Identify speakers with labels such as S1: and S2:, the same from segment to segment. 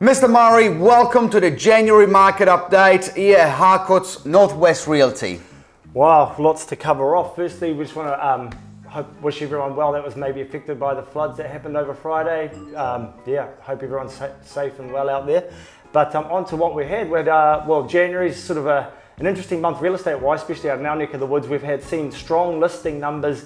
S1: Mr. Murray, welcome to the January market update here at Harcourt's Northwest Realty.
S2: Wow, lots to cover off. Firstly, we just want to wish everyone well that was maybe affected by the floods that happened over Friday. Hope everyone's safe and well out there. But on to what we had. January's sort of an interesting month real estate-wise, especially out in our neck of the woods. We've seen strong listing numbers,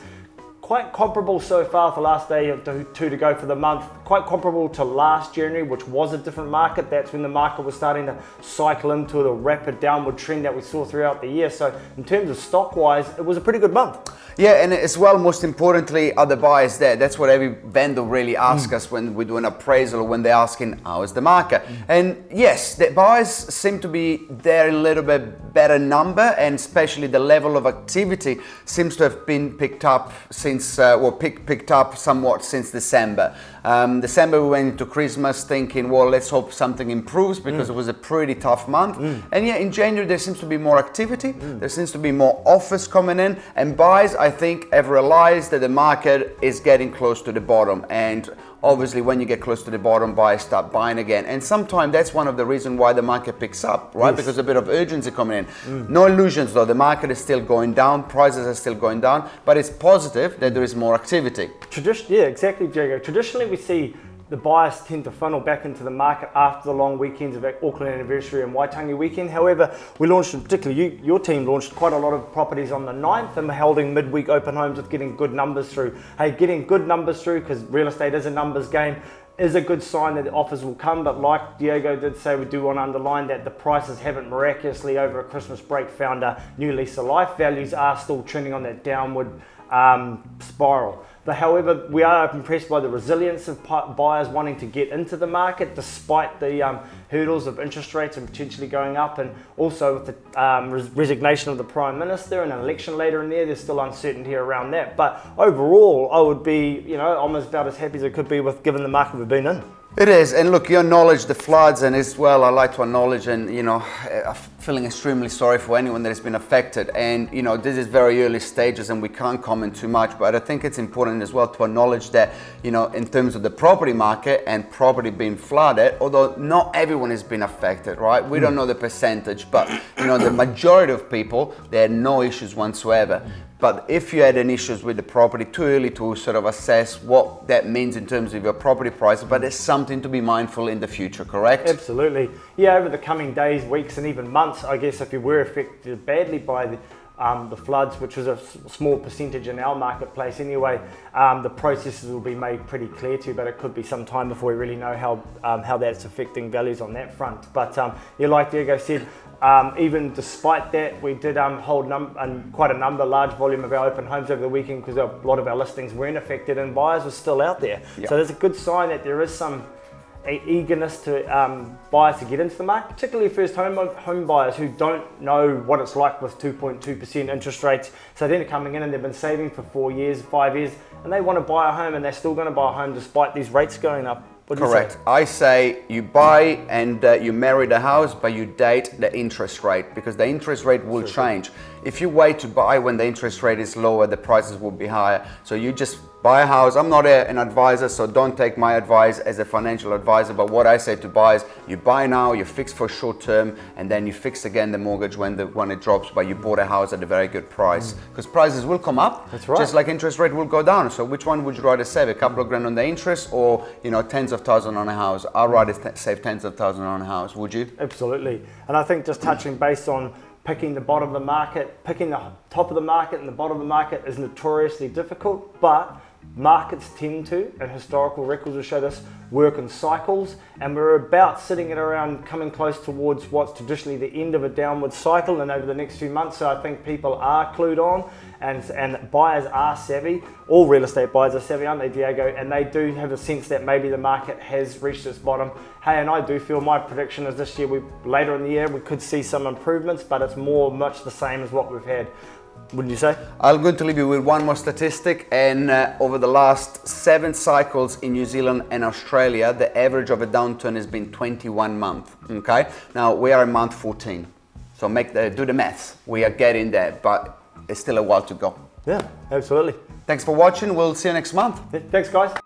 S2: quite comparable so far for the last day or two to go for the month, quite comparable to last January, which was a different market. That's when the market was starting to cycle into the rapid downward trend that we saw throughout the year. So in terms of stock-wise, it was a pretty good month.
S1: Yeah, and as well, most importantly, are the buyers there? That's what every vendor really asks us when we do an appraisal or when they're asking, how is the market? And yes, the buyers seem to be there in a little bit better number, and especially the level of activity seems to have been picked up since, picked up somewhat since December. December we went into Christmas thinking, well, let's hope something improves because it was a pretty tough month. And yeah, in January there seems to be more activity, there seems to be more offers coming in, and buyers, I think, have realized that the market is getting close to the bottom. And obviously when you get close to the bottom, buyers start buying again. And sometimes that's one of the reasons why the market picks up, right? Yes. Because a bit of urgency coming in. No illusions though, the market is still going down, prices are still going down, but it's positive that there is more activity.
S2: Yeah, exactly, Jago. Traditionally we see the buyers tend to funnel back into the market after the long weekends of Auckland anniversary and Waitangi weekend. However, we launched, in particular your team launched quite a lot of properties on the 9th and we're holding midweek open homes with getting good numbers through. Hey, getting good numbers through, because real estate is a numbers game, is a good sign that the offers will come. But like Diego did say, we do want to underline that the prices haven't miraculously over a Christmas break found a new lease of life. Values are still trending on that downward spiral. But however, we are impressed by the resilience of buyers wanting to get into the market despite the hurdles of interest rates and potentially going up, and also with the resignation of the Prime Minister and an election later in there, there's still uncertainty around that. But overall, I would be, almost about as happy as I could be with given the market we've been in.
S1: It is, and look, you acknowledge the floods, and as well, I like to acknowledge and, feeling extremely sorry for anyone that has been affected. And, this is very early stages and we can't comment too much, but I think it's important as well to acknowledge that, in terms of the property market and property being flooded, although not everyone has been affected, right? We don't know the percentage, but, the majority of people, they had no issues whatsoever. But if you had any issues with the property, too early to sort of assess what that means in terms of your property price, but it's something to be mindful in the future, correct?
S2: Absolutely. Yeah, over the coming days, weeks, and even months, I guess if you were affected badly by the floods, which was a small percentage in our marketplace anyway, the processes will be made pretty clear to you, but it could be some time before we really know how that's affecting values on that front. But like Diego said, even despite that, we did hold quite a large volume of our open homes over the weekend because a lot of our listings weren't affected and buyers were still out there. Yep. So there's a good sign that there is some eagerness to buyers to get into the market, particularly first home buyers who don't know what it's like with 2.2% interest rates. So they're coming in and they've been saving for 4 years, 5 years, and they want to buy a home, and they're still going to buy a home despite these rates going up.
S1: Correct. I say you buy and you marry the house, but you date the interest rate, because the interest rate will change. If you wait to buy when the interest rate is lower, the prices will be higher. So you just buy a house. I'm not an advisor, so don't take my advice as a financial advisor, but what I say to buyers, you buy now, you fix for short term, and then you fix again the mortgage when it drops, but you bought a house at a very good price. Because prices will come up,
S2: that's right,
S1: just like interest rate will go down. So which one would you rather save? A couple of grand on the interest, or tens of thousands on a house? I'd rather save tens of thousands on a house. Would you?
S2: Absolutely. And I think just touching base on picking the bottom of the market, picking the top of the market and the bottom of the market is notoriously difficult, but markets tend to, and historical records will show this, work in cycles, and we're about sitting at around coming close towards what's traditionally the end of a downward cycle, and over the next few months. So I think people are clued on, and buyers are savvy. All real estate buyers are savvy, aren't they, Diego? And they do have a sense that maybe the market has reached its bottom. Hey, and I do feel my prediction is this year, later in the year, we could see some improvements, but it's much the same as what we've had. Wouldn't you say?
S1: I'm going to leave you with one more statistic, and over the last 7 cycles in New Zealand and Australia, the average of a downturn has been 21 months. Okay, now we are in month 14, so do the maths. We are getting there, but it's still a while to go.
S2: Yeah, absolutely.
S1: Thanks for watching. We'll see you next month.
S2: Thanks, guys.